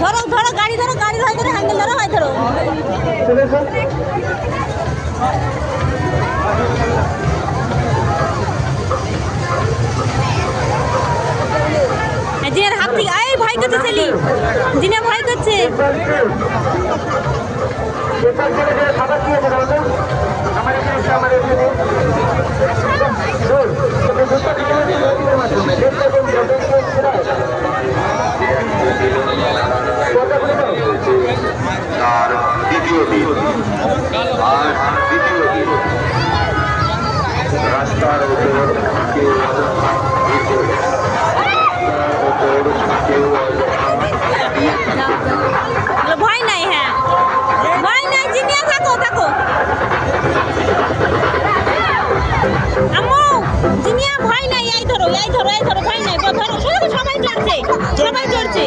ধরো ধরো গাড়ি ধরো হ্যান্ডেল ধরো হয় ধরো জিনের হাত থেকে এই ভয় করছে ছেলে জিনে ভয় করছে আর দ্বিতীয় দিন রাস্তার উপর ভয় নাই হ্যাঁ ভয় নাই জিনিয়া থাকো থাকো আম্মু জিনিয়া ভয় নাই এই ধরো ভয় নাই ধরো সবাই চড়ছে সবাই চড়ছে